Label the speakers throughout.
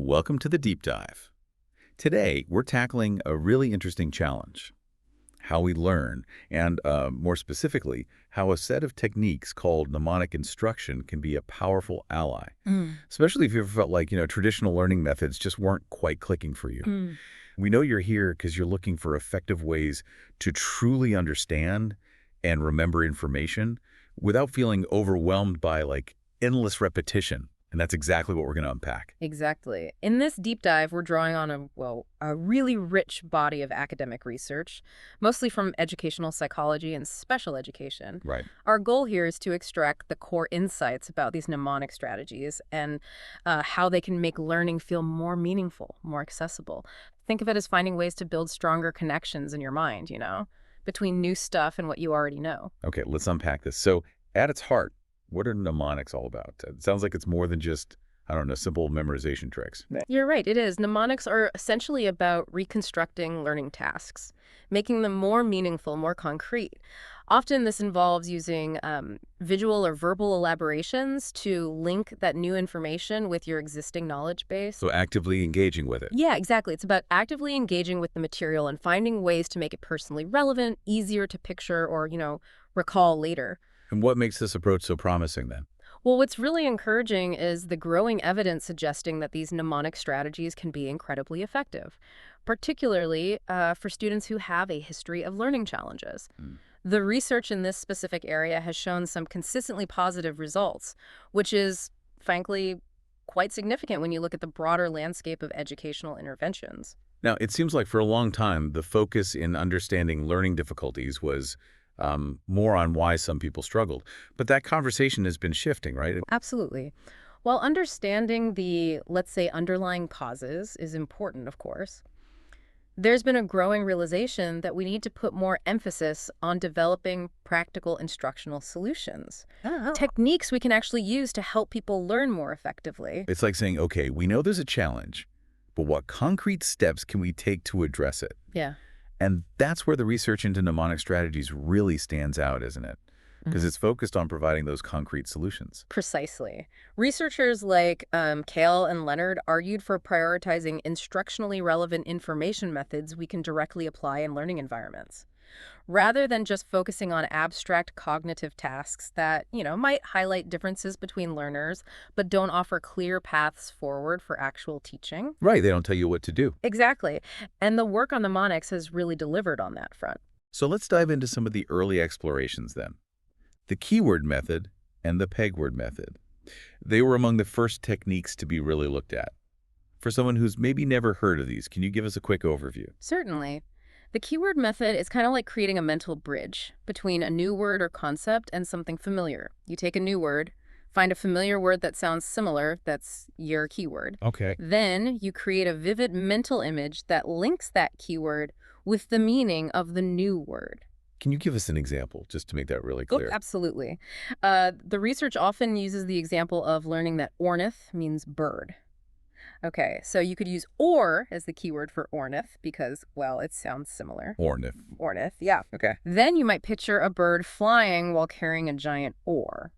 Speaker 1: Welcome to the Deep Dive. Today, we're tackling a really interesting challenge: how we learn, and more specifically, how a set of techniques called mnemonic instruction can be a powerful ally,
Speaker 2: Mm.
Speaker 1: especially if you ever felt like, traditional learning methods just weren't quite clicking for you.
Speaker 2: Mm.
Speaker 1: We know you're here because you're looking for effective ways to truly understand and remember information without feeling overwhelmed by, like, endless repetition. And that's exactly what we're going to unpack.
Speaker 2: Exactly. In this deep dive, we're drawing on a really rich body of academic research, mostly from educational psychology and special education.
Speaker 1: Right.
Speaker 2: Our goal here is to extract the core insights about these mnemonic strategies and how they can make learning feel more meaningful, more accessible. Think of it as finding ways to build stronger connections in your mind, between new stuff and what you already know.
Speaker 1: Okay, let's unpack this. So, at its heart, what are mnemonics all about? It sounds like it's more than just, I don't know, simple memorization tricks.
Speaker 2: You're right, it is. Mnemonics are essentially about reconstructing learning tasks, making them more meaningful, more concrete. Often this involves using visual or verbal elaborations to link that new information with your existing knowledge base.
Speaker 1: So, actively engaging with it.
Speaker 2: Yeah, exactly. It's about actively engaging with the material and finding ways to make it personally relevant, easier to picture or, recall later.
Speaker 1: And what makes this approach so promising then?
Speaker 2: Well, what's really encouraging is the growing evidence suggesting that these mnemonic strategies can be incredibly effective, particularly for students who have a history of learning challenges.
Speaker 1: Mm.
Speaker 2: The research in this specific area has shown some consistently positive results, which is, frankly, quite significant when you look at the broader landscape of educational interventions.
Speaker 1: Now, it seems like for a long time, the focus in understanding learning difficulties was more on why some people struggled. But that conversation has been shifting, right?
Speaker 2: Absolutely. While understanding the, let's say, underlying causes is important, of course, there's been a growing realization that we need to put more emphasis on developing practical instructional solutions. Techniques we can actually use to help people learn more effectively.
Speaker 1: It's like saying, okay, we know there's a challenge, but what concrete steps can we take to address it?
Speaker 2: Yeah.
Speaker 1: And that's where the research into mnemonic strategies really stands out, isn't it? Because it's focused on providing those concrete solutions.
Speaker 2: Precisely. Researchers like Kale and Leonard argued for prioritizing instructionally relevant information methods we can directly apply in learning environments, rather than just focusing on abstract cognitive tasks that, might highlight differences between learners, but don't offer clear paths forward for actual teaching.
Speaker 1: Right, they don't tell you what to do.
Speaker 2: Exactly. And the work on mnemonics has really delivered on that front.
Speaker 1: So let's dive into some of the early explorations then. The keyword method and the peg word method. They were among the first techniques to be really looked at. For someone who's maybe never heard of these, can you give us a quick overview?
Speaker 2: Certainly. The keyword method is kind of like creating a mental bridge between a new word or concept and something familiar. You take a new word, find a familiar word that sounds similar, that's your keyword.
Speaker 1: Okay.
Speaker 2: Then you create a vivid mental image that links that keyword with the meaning of the new word.
Speaker 1: Can you give us an example, just to make that really
Speaker 2: Oh,
Speaker 1: clear?
Speaker 2: absolutely. The research often uses the example of learning that ornith means bird. Okay, so you could use or as the keyword for ornith because, well, it sounds similar.
Speaker 1: Ornith.
Speaker 2: Ornith, yeah.
Speaker 1: Okay.
Speaker 2: Then you might picture a bird flying while carrying a giant oar.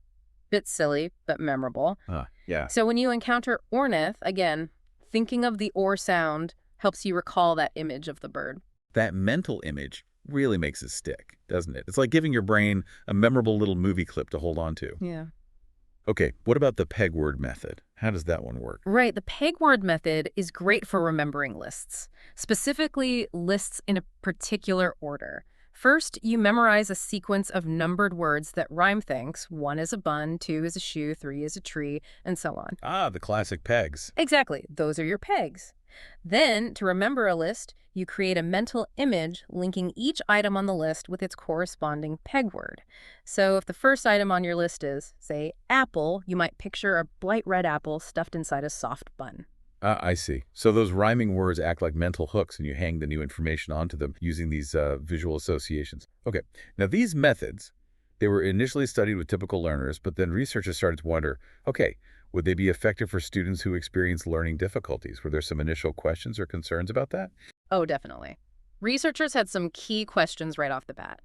Speaker 2: Bit silly, but memorable.
Speaker 1: Yeah.
Speaker 2: So when you encounter ornith, again, thinking of the or sound helps you recall that image of the bird.
Speaker 1: That mental image really makes it stick, doesn't it? It's like giving your brain a memorable little movie clip to hold on to.
Speaker 2: Yeah.
Speaker 1: Okay, what about the peg word method? How does that one work?
Speaker 2: Right. The peg word method is great for remembering lists, specifically lists in a particular order. First, you memorize a sequence of numbered words that rhyme things. 1 is a bun, 2 is a shoe, 3 is a tree, and so on.
Speaker 1: Ah, the classic pegs.
Speaker 2: Exactly. Those are your pegs. Then, to remember a list, you create a mental image linking each item on the list with its corresponding peg word. So if the first item on your list is, say, apple, you might picture a bright red apple stuffed inside a soft bun.
Speaker 1: I see. So those rhyming words act like mental hooks and you hang the new information onto them using these visual associations. Okay, now these methods, they were initially studied with typical learners, but then researchers started to wonder, okay, would they be effective for students who experience learning difficulties? Were there some initial questions or concerns about that?
Speaker 2: Oh, definitely. Researchers had some key questions right off the bat.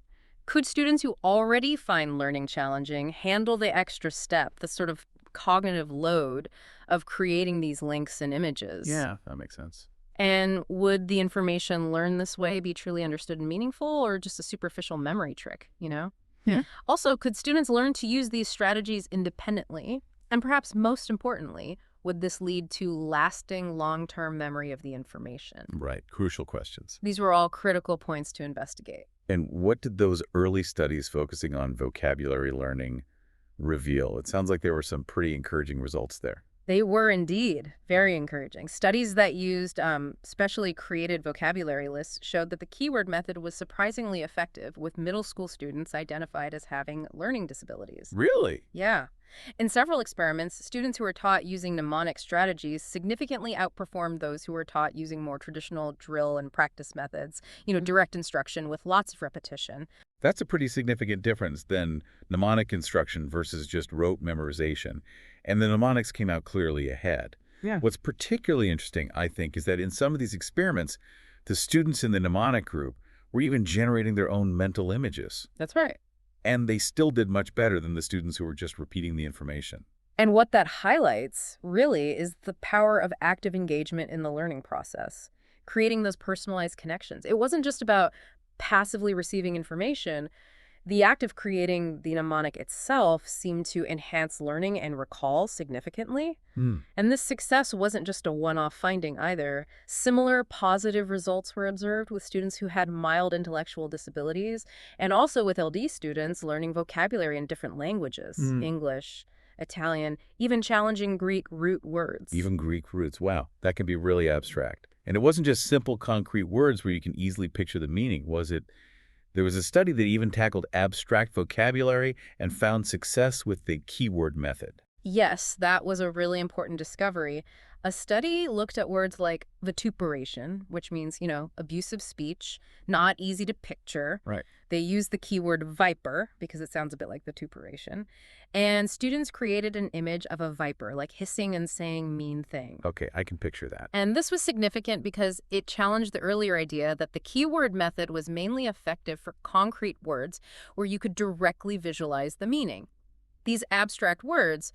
Speaker 2: Could students who already find learning challenging handle the extra step, the sort of cognitive load of creating these links and images.
Speaker 1: Yeah, that makes sense.
Speaker 2: And would the information learned this way be truly understood and meaningful, or just a superficial memory trick?
Speaker 1: Yeah.
Speaker 2: Also, could students learn to use these strategies independently? And perhaps most importantly, would this lead to lasting long-term memory of the information?
Speaker 1: Right. Crucial questions.
Speaker 2: These were all critical points to investigate.
Speaker 1: And what did those early studies focusing on vocabulary learning reveal? It sounds like there were some pretty encouraging results there.
Speaker 2: They were indeed very encouraging. Studies that used specially created vocabulary lists showed that the keyword method was surprisingly effective, with middle school students identified as having learning disabilities.
Speaker 1: Really?
Speaker 2: Yeah. In several experiments, students who were taught using mnemonic strategies significantly outperformed those who were taught using more traditional drill and practice methods, direct instruction with lots of repetition.
Speaker 1: That's a pretty significant difference than mnemonic instruction versus just rote memorization. And the mnemonics came out clearly ahead.
Speaker 2: Yeah.
Speaker 1: What's particularly interesting, I think, is that in some of these experiments, the students in the mnemonic group were even generating their own mental images.
Speaker 2: That's right.
Speaker 1: And they still did much better than the students who were just repeating the information.
Speaker 2: And what that highlights, really, is the power of active engagement in the learning process, creating those personalized connections. It wasn't just about passively receiving information. The act of creating the mnemonic itself seemed to enhance learning and recall significantly. And this success wasn't just a one-off finding either. Similar positive results were observed with students who had mild intellectual disabilities, and also with LD students learning vocabulary in different languages, English, Italian, even challenging Greek root words.
Speaker 1: Even Greek roots. Wow, that can be really abstract. And it wasn't just simple, concrete words where you can easily picture the meaning, was it? There was a study that even tackled abstract vocabulary and found success with the keyword method.
Speaker 2: Yes, that was a really important discovery. A study looked at words like vituperation, which means, abusive speech, not easy to picture.
Speaker 1: Right.
Speaker 2: They used the keyword viper because it sounds a bit like vituperation. And students created an image of a viper, like hissing and saying mean things.
Speaker 1: Okay, I can picture that.
Speaker 2: And this was significant because it challenged the earlier idea that the keyword method was mainly effective for concrete words where you could directly visualize the meaning. These abstract words,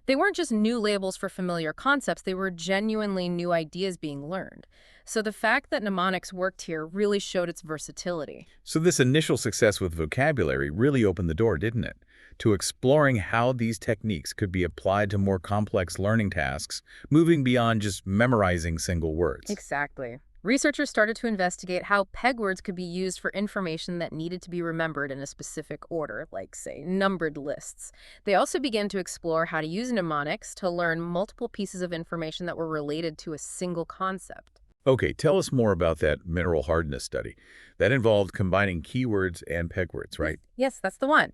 Speaker 2: they weren't just new labels for familiar concepts, they were genuinely new ideas being learned. So the fact that mnemonics worked here really showed its versatility.
Speaker 1: So this initial success with vocabulary really opened the door, didn't it? To exploring how these techniques could be applied to more complex learning tasks, moving beyond just memorizing single words.
Speaker 2: Exactly. Researchers started to investigate how peg words could be used for information that needed to be remembered in a specific order, like, say, numbered lists. They also began to explore how to use mnemonics to learn multiple pieces of information that were related to a single concept.
Speaker 1: Okay, tell us more about that mineral hardness study. That involved combining keywords and peg words, right?
Speaker 2: Yes, that's the one.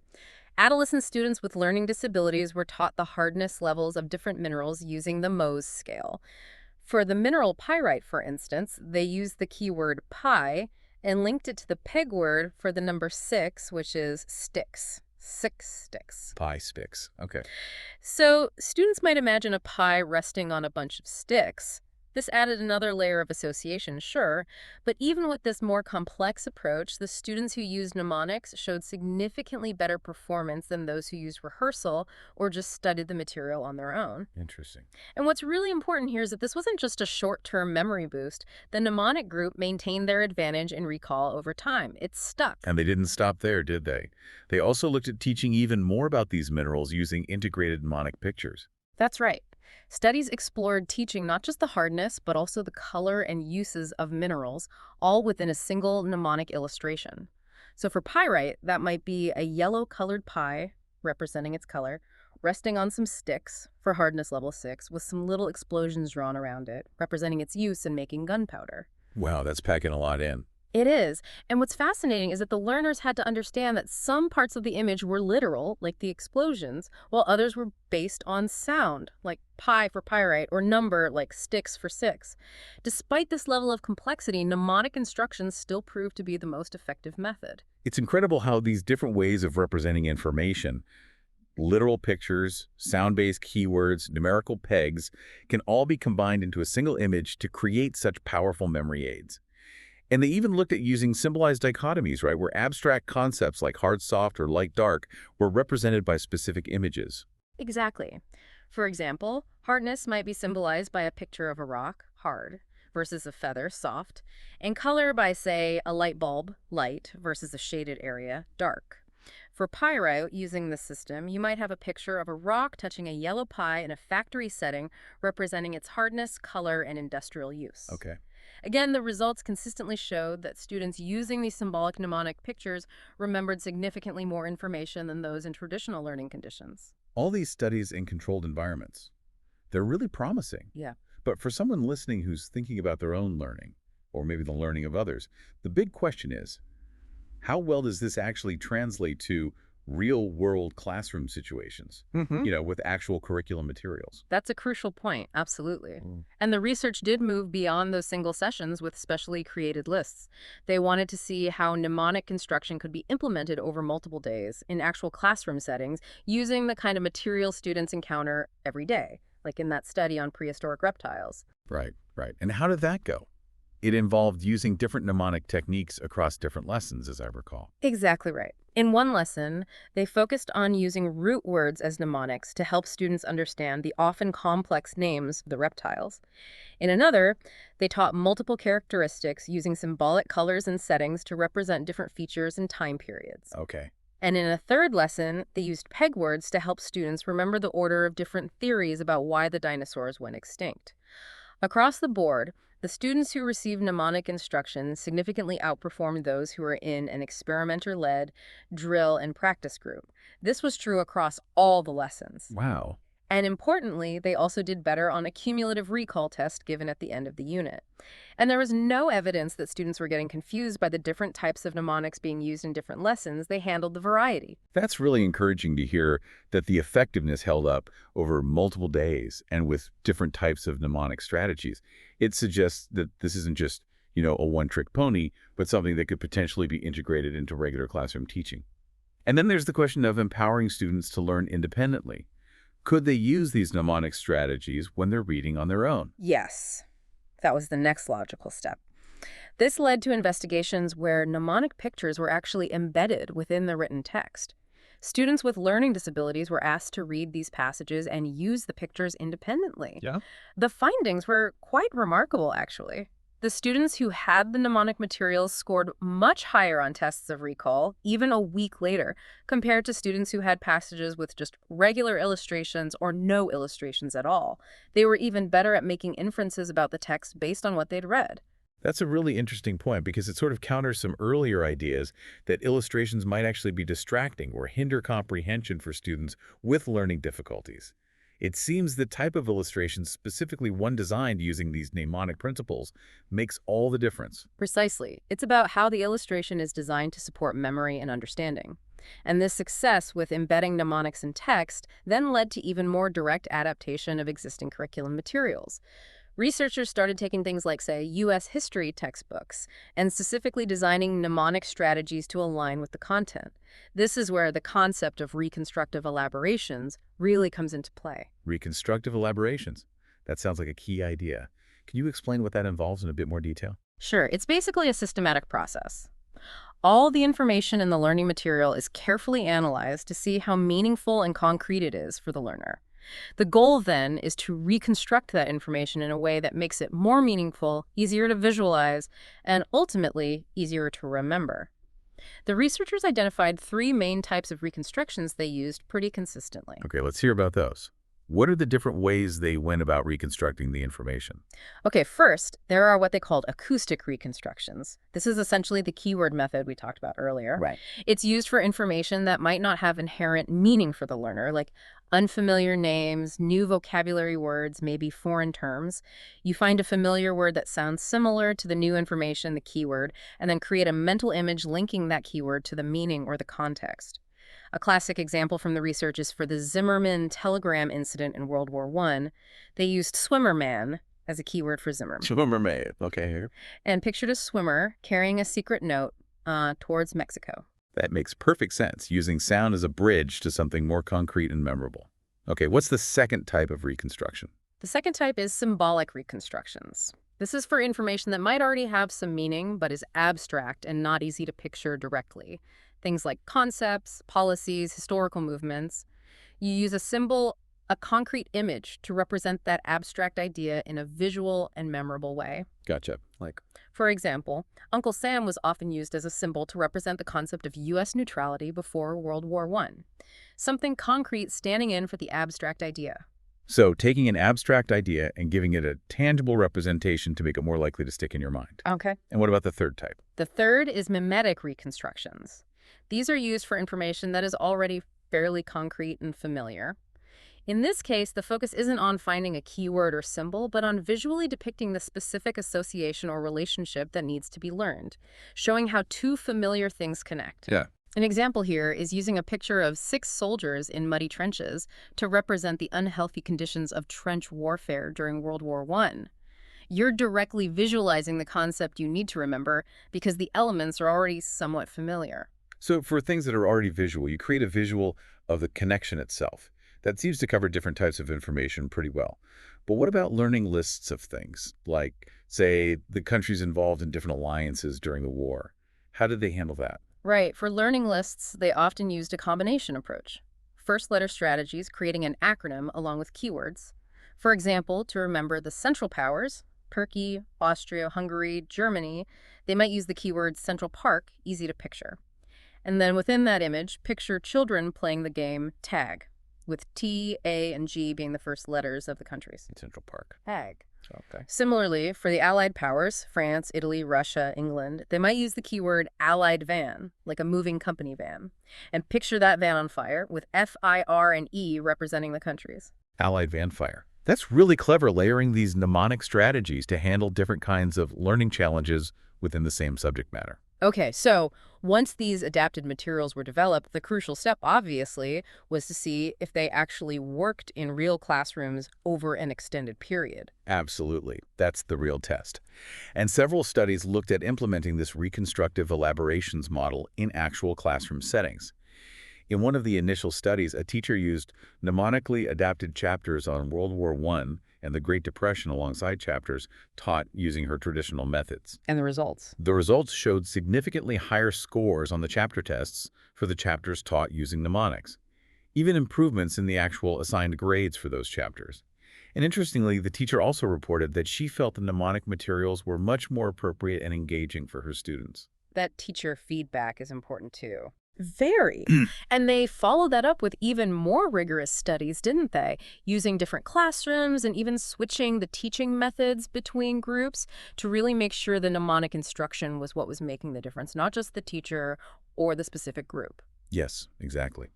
Speaker 2: Adolescent students with learning disabilities were taught the hardness levels of different minerals using the Mohs scale. For the mineral pyrite, for instance, they used the keyword pi and linked it to the peg word for the number 6, which is sticks. 6 sticks.
Speaker 1: Pi sticks. Okay.
Speaker 2: So students might imagine a pie resting on a bunch of sticks. This added another layer of association, sure, but even with this more complex approach, the students who used mnemonics showed significantly better performance than those who used rehearsal or just studied the material on their own.
Speaker 1: Interesting.
Speaker 2: And what's really important here is that this wasn't just a short-term memory boost. The mnemonic group maintained their advantage in recall over time. It stuck.
Speaker 1: And they didn't stop there, did they? They also looked at teaching even more about these minerals using integrated mnemonic pictures.
Speaker 2: That's right. Studies explored teaching not just the hardness, but also the color and uses of minerals, all within a single mnemonic illustration. So for pyrite, that might be a yellow-colored pie, representing its color, resting on some sticks for hardness level 6, with some little explosions drawn around it, representing its use in making gunpowder.
Speaker 1: Wow, that's packing a lot in.
Speaker 2: It is. And what's fascinating is that the learners had to understand that some parts of the image were literal, like the explosions, while others were based on sound, like pi for pyrite, or number, like sticks for 6. Despite this level of complexity, mnemonic instructions still proved to be the most effective method.
Speaker 1: It's incredible how these different ways of representing information, literal pictures, sound-based keywords, numerical pegs, can all be combined into a single image to create such powerful memory aids. And they even looked at using symbolized dichotomies, right, where abstract concepts like hard-soft or light-dark were represented by specific images.
Speaker 2: Exactly. For example, hardness might be symbolized by a picture of a rock, hard, versus a feather, soft, and color by, say, a light bulb, light, versus a shaded area, dark. For pyro, using this system, you might have a picture of a rock touching a yellow pie in a factory setting, representing its hardness, color, and industrial use.
Speaker 1: Okay.
Speaker 2: Again, the results consistently showed that students using these symbolic mnemonic pictures remembered significantly more information than those in traditional learning conditions.
Speaker 1: All these studies in controlled environments, they're really promising.
Speaker 2: Yeah.
Speaker 1: But for someone listening who's thinking about their own learning, or maybe the learning of others, the big question is, how well does this actually translate to real-world classroom situations,
Speaker 2: Hmm.
Speaker 1: with actual curriculum materials?
Speaker 2: That's a crucial point, absolutely.
Speaker 1: Mm.
Speaker 2: And the research did move beyond those single sessions with specially created lists. They wanted to see how mnemonic construction could be implemented over multiple days in actual classroom settings using the kind of material students encounter every day, like in that study on prehistoric reptiles.
Speaker 1: Right, right. And how did that go? It involved using different mnemonic techniques across different lessons, as I recall.
Speaker 2: Exactly right. In one lesson, they focused on using root words as mnemonics to help students understand the often complex names of the reptiles. In another, they taught multiple characteristics using symbolic colors and settings to represent different features and time periods.
Speaker 1: Okay.
Speaker 2: And in a third lesson, they used peg words to help students remember the order of different theories about why the dinosaurs went extinct. Across the board, the students who received mnemonic instruction significantly outperformed those who were in an experimenter-led drill and practice group. This was true across all the lessons.
Speaker 1: Wow.
Speaker 2: And importantly, they also did better on a cumulative recall test given at the end of the unit. And there was no evidence that students were getting confused by the different types of mnemonics being used in different lessons. They handled the variety.
Speaker 1: That's really encouraging to hear that the effectiveness held up over multiple days and with different types of mnemonic strategies. It suggests that this isn't just, a one-trick pony, but something that could potentially be integrated into regular classroom teaching. And then there's the question of empowering students to learn independently. Could they use these mnemonic strategies when they're reading on their own?
Speaker 2: Yes, that was the next logical step. This led to investigations where mnemonic pictures were actually embedded within the written text. Students with learning disabilities were asked to read these passages and use the pictures independently.
Speaker 1: Yeah.
Speaker 2: The findings were quite remarkable, actually. The students who had the mnemonic materials scored much higher on tests of recall, even a week later, compared to students who had passages with just regular illustrations or no illustrations at all. They were even better at making inferences about the text based on what they'd read.
Speaker 1: That's a really interesting point because it sort of counters some earlier ideas that illustrations might actually be distracting or hinder comprehension for students with learning difficulties. It seems the type of illustration, specifically one designed using these mnemonic principles, makes all the difference.
Speaker 2: Precisely. It's about how the illustration is designed to support memory and understanding. And this success with embedding mnemonics in text then led to even more direct adaptation of existing curriculum materials. Researchers started taking things like, say, U.S. history textbooks and specifically designing mnemonic strategies to align with the content. This is where the concept of reconstructive elaborations really comes into play.
Speaker 1: Reconstructive elaborations. That sounds like a key idea. Can you explain what that involves in a bit more detail?
Speaker 2: Sure, it's basically a systematic process. All the information in the learning material is carefully analyzed to see how meaningful and concrete it is for the learner. The goal then is to reconstruct that information in a way that makes it more meaningful, easier to visualize, and ultimately easier to remember. The researchers identified three main types of reconstructions they used pretty consistently.
Speaker 1: Okay, let's hear about those. What are the different ways they went about reconstructing the information?
Speaker 2: Okay, first, there are what they called acoustic reconstructions. This is essentially the keyword method we talked about earlier.
Speaker 1: Right.
Speaker 2: It's used for information that might not have inherent meaning for the learner, like unfamiliar names, new vocabulary words, maybe foreign terms. You find a familiar word that sounds similar to the new information, the keyword, and then create a mental image linking that keyword to the meaning or the context. A classic example from the research is for the Zimmerman telegram incident in World War I. They used swimmerman as a keyword for Zimmerman
Speaker 1: Mermaid. Okay, here.
Speaker 2: and pictured a swimmer carrying a secret note towards Mexico.
Speaker 1: That makes perfect sense, using sound as a bridge to something more concrete and memorable. Okay, what's the second type of reconstruction?
Speaker 2: The second type is symbolic reconstructions. This is for information that might already have some meaning but is abstract and not easy to picture directly. Things like concepts, policies, historical movements. You use a symbol a concrete image to represent that abstract idea in a visual and memorable way.
Speaker 1: Gotcha. Like,
Speaker 2: For example, Uncle Sam was often used as a symbol to represent the concept of U.S. neutrality before World War I, something concrete standing in for the abstract idea.
Speaker 1: so taking an abstract idea and giving it a tangible representation to make it more likely to stick in your mind.
Speaker 2: Okay.
Speaker 1: And what about the third type?
Speaker 2: The third is mimetic reconstructions. These are used for information that is already fairly concrete and familiar. In this case, the focus isn't on finding a keyword or symbol, but on visually depicting the specific association or relationship that needs to be learned, showing how two familiar things connect.
Speaker 1: Yeah.
Speaker 2: An example here is using a picture of 6 soldiers in muddy trenches to represent the unhealthy conditions of trench warfare during World War I. You're directly visualizing the concept you need to remember because the elements are already somewhat familiar.
Speaker 1: So for things that are already visual, you create a visual of the connection itself. That seems to cover different types of information pretty well. But what about learning lists of things, like, say, the countries involved in different alliances during the war? How did they handle that?
Speaker 2: Right, for learning lists, they often used a combination approach. First letter strategies, creating an acronym along with keywords. For example, to remember the Central Powers, Turkey, Austria, Hungary, Germany, they might use the keyword Central Park, easy to picture. And then within that image, picture children playing the game tag, with T, A, and G being the first letters of the countries.
Speaker 1: Central Park.
Speaker 2: Tag.
Speaker 1: Okay.
Speaker 2: Similarly, for the Allied powers, France, Italy, Russia, England, they might use the keyword Allied van, like a moving company van, and picture that van on fire with F, I, R, and E representing the countries.
Speaker 1: Allied Vanfire. That's really clever, layering these mnemonic strategies to handle different kinds of learning challenges within the same subject matter.
Speaker 2: Okay, so once these adapted materials were developed, the crucial step, obviously, was to see if they actually worked in real classrooms over an extended period.
Speaker 1: Absolutely. That's the real test. And several studies looked at implementing this reconstructive elaborations model in actual classroom settings. In one of the initial studies, a teacher used mnemonically adapted chapters on World War I and the Great Depression alongside chapters taught using her traditional methods.
Speaker 2: And the results?
Speaker 1: The results showed significantly higher scores on the chapter tests for the chapters taught using mnemonics, even improvements in the actual assigned grades for those chapters. And interestingly, the teacher also reported that she felt the mnemonic materials were much more appropriate and engaging for her students.
Speaker 2: That teacher feedback is important too. Very. And they followed that up with even more rigorous studies, didn't they? Using different classrooms and even switching the teaching methods between groups to really make sure the mnemonic instruction was what was making the difference, not just the teacher or the specific group.
Speaker 1: Yes, exactly.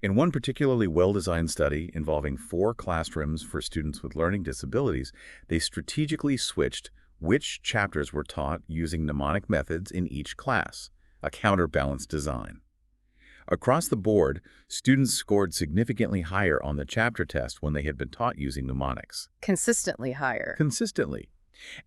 Speaker 1: In one particularly well-designed study involving 4 classrooms for students with learning disabilities, they strategically switched which chapters were taught using mnemonic methods in each class, a counterbalanced design. Across the board, students scored significantly higher on the chapter test when they had been taught using mnemonics.
Speaker 2: Consistently higher.
Speaker 1: Consistently.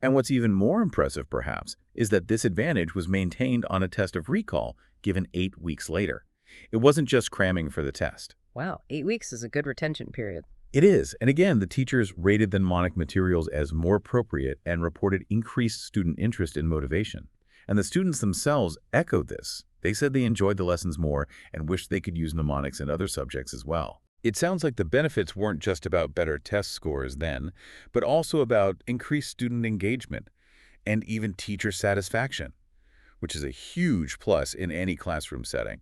Speaker 1: And what's even more impressive, perhaps, is that this advantage was maintained on a test of recall given 8 weeks later. It wasn't just cramming for the test.
Speaker 2: Wow, 8 weeks is a good retention period.
Speaker 1: It is. And again, the teachers rated the mnemonic materials as more appropriate and reported increased student interest and motivation. And the students themselves echoed this. They said they enjoyed the lessons more and wished they could use mnemonics in other subjects as well. It sounds like the benefits weren't just about better test scores then, but also about increased student engagement and even teacher satisfaction, which is a huge plus in any classroom setting.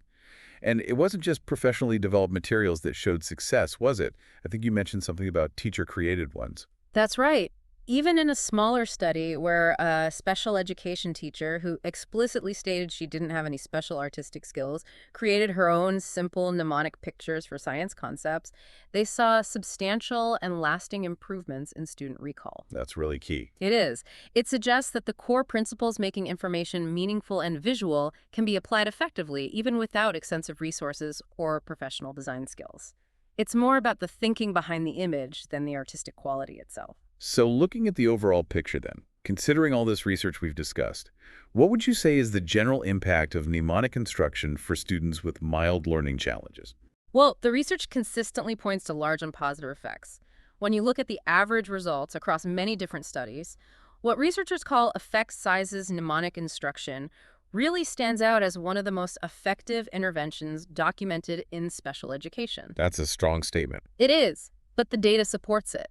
Speaker 1: And it wasn't just professionally developed materials that showed success, was it? I think you mentioned something about teacher-created ones.
Speaker 2: That's right. Even in a smaller study where a special education teacher who explicitly stated she didn't have any special artistic skills created her own simple mnemonic pictures for science concepts, they saw substantial and lasting improvements in student recall.
Speaker 1: That's really key.
Speaker 2: It is. It suggests that the core principles making information meaningful and visual can be applied effectively, even without extensive resources or professional design skills. It's more about the thinking behind the image than the artistic quality itself.
Speaker 1: So looking at the overall picture then, considering all this research we've discussed, what would you say is the general impact of mnemonic instruction for students with mild learning challenges?
Speaker 2: Well, the research consistently points to large and positive effects. When you look at the average results across many different studies, what researchers call effect sizes mnemonic instruction really stands out as one of the most effective interventions documented in special education.
Speaker 1: That's a strong statement.
Speaker 2: It is. but the data supports it.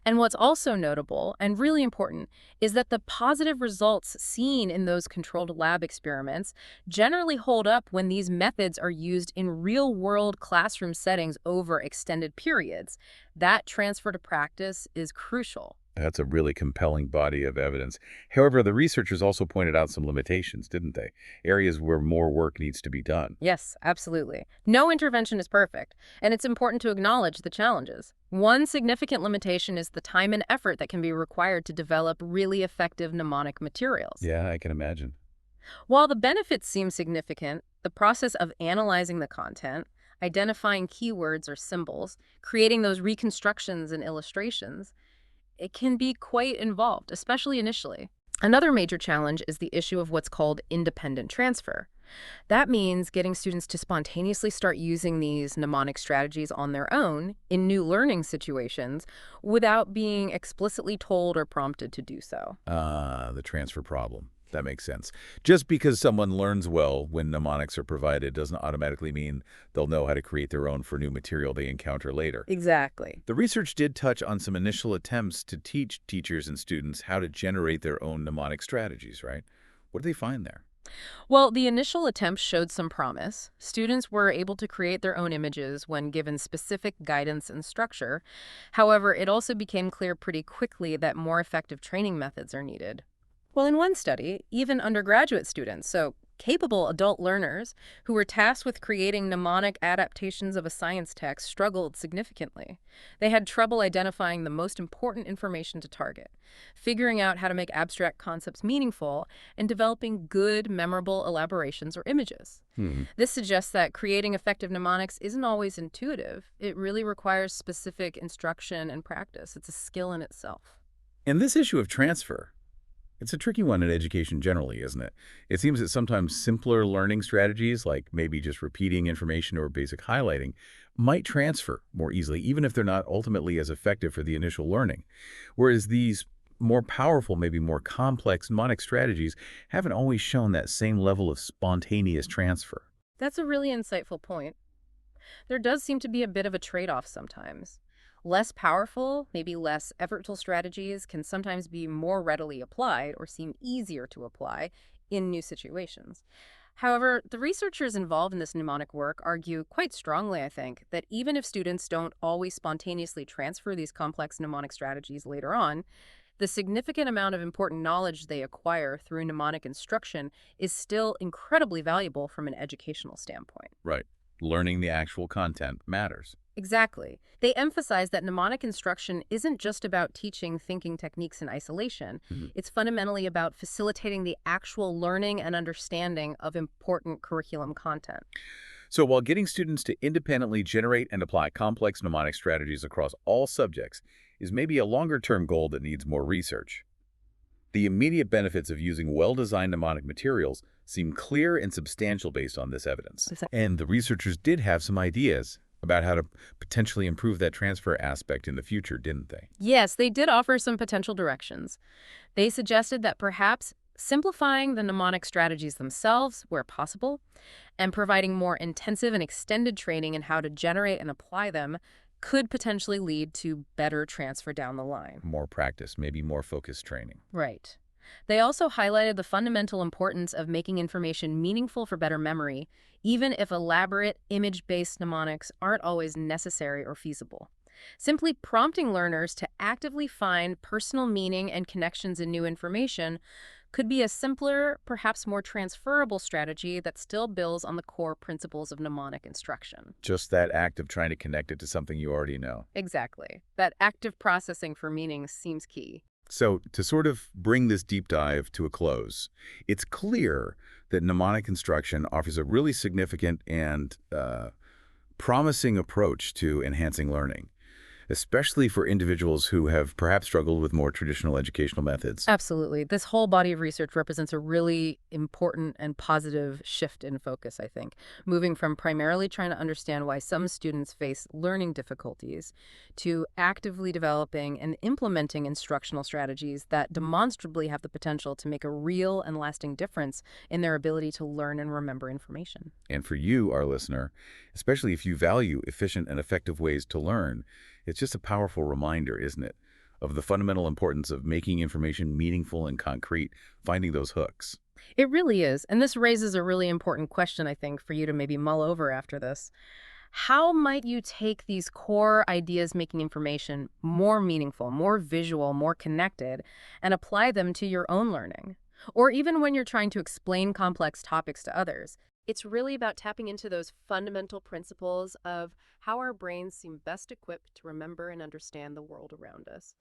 Speaker 2: And what's also notable and really important is that the positive results seen in those controlled lab experiments generally hold up when these methods are used in real-world classroom settings over extended periods. That transfer to practice is crucial.
Speaker 1: That's a really compelling body of evidence. However, the researchers also pointed out some limitations, didn't they? Areas where more work needs to be done.
Speaker 2: Yes, absolutely. No intervention is perfect, and it's important to acknowledge the challenges. One significant limitation is the time and effort that can be required to develop really effective mnemonic materials.
Speaker 1: Yeah, I can imagine.
Speaker 2: While the benefits seem significant, the process of analyzing the content, identifying keywords or symbols, creating those reconstructions and illustrations, it can be quite involved, especially initially. Another major challenge is the issue of what's called independent transfer. That means getting students to spontaneously start using these mnemonic strategies on their own in new learning situations without being explicitly told or prompted to do so.
Speaker 1: The transfer problem. That makes sense. Just because someone learns well when mnemonics are provided doesn't automatically mean they'll know how to create their own for new material they encounter later.
Speaker 2: Exactly.
Speaker 1: The research did touch on some initial attempts to teach teachers and students how to generate their own mnemonic strategies, right? What did they find there?
Speaker 2: Well, the initial attempts showed some promise. Students were able to create their own images when given specific guidance and structure. However, it also became clear pretty quickly that more effective training methods are needed. Well, in one study, even undergraduate students, so capable adult learners who were tasked with creating mnemonic adaptations of a science text, struggled significantly. They had trouble identifying the most important information to target, figuring out how to make abstract concepts meaningful, and developing good, memorable elaborations or images.
Speaker 1: Hmm.
Speaker 2: This suggests that creating effective mnemonics isn't always intuitive. It really requires specific instruction and practice. It's a skill in itself.
Speaker 1: And this issue of transfer, it's a tricky one in education generally, isn't it? It seems that sometimes simpler learning strategies, like maybe just repeating information or basic highlighting, might transfer more easily, even if they're not ultimately as effective for the initial learning. Whereas these more powerful, maybe more complex mnemonic strategies haven't always shown that same level of spontaneous transfer.
Speaker 2: That's a really insightful point. There does seem to be a bit of a trade-off sometimes. Less powerful, maybe less effortful strategies can sometimes be more readily applied or seem easier to apply in new situations. However, the researchers involved in this mnemonic work argue quite strongly, I think, that even if students don't always spontaneously transfer these complex mnemonic strategies later on, the significant amount of important knowledge they acquire through mnemonic instruction is still incredibly valuable from an educational standpoint.
Speaker 1: Right. Learning the actual content matters.
Speaker 2: Exactly. They emphasize that mnemonic instruction isn't just about teaching thinking techniques in isolation.
Speaker 1: Mhm.
Speaker 2: It's fundamentally about facilitating the actual learning and understanding of important curriculum content.
Speaker 1: So while getting students to independently generate and apply complex mnemonic strategies across all subjects is maybe a longer-term goal that needs more research, the immediate benefits of using well-designed mnemonic materials seem clear and substantial based on this evidence. And the researchers did have some ideas about how to potentially improve that transfer aspect in the future, didn't they?
Speaker 2: Yes, they did offer some potential directions. They suggested that perhaps simplifying the mnemonic strategies themselves where possible and providing more intensive and extended training in how to generate and apply them could potentially lead to better transfer down the line.
Speaker 1: More practice, maybe more focused training.
Speaker 2: Right. They also highlighted the fundamental importance of making information meaningful for better memory, even if elaborate, image-based mnemonics aren't always necessary or feasible. Simply prompting learners to actively find personal meaning and connections in new information could be a simpler, perhaps more transferable strategy that still builds on the core principles of mnemonic instruction.
Speaker 1: Just that act of trying to connect it to something you already know.
Speaker 2: Exactly. That active processing for meaning seems key.
Speaker 1: So to sort of bring this deep dive to a close, it's clear that mnemonic instruction offers a really significant and promising approach to enhancing learning, especially for individuals who have perhaps struggled with more traditional educational methods.
Speaker 2: Absolutely. This whole body of research represents a really important and positive shift in focus, I think, moving from primarily trying to understand why some students face learning difficulties to actively developing and implementing instructional strategies that demonstrably have the potential to make a real and lasting difference in their ability to learn and remember information.
Speaker 1: And for you, our listener, especially if you value efficient and effective ways to learn, It's just a powerful reminder, isn't it, of the fundamental importance of making information meaningful and concrete, finding those hooks.
Speaker 2: It really is. And this raises a really important question, I think, for you to maybe mull over after this. How might you take these core ideas making information more meaningful, more visual, more connected, and apply them to your own learning? Or even when you're trying to explain complex topics to others. It's really about tapping into those fundamental principles of how our brains seem best equipped to remember and understand the world around us.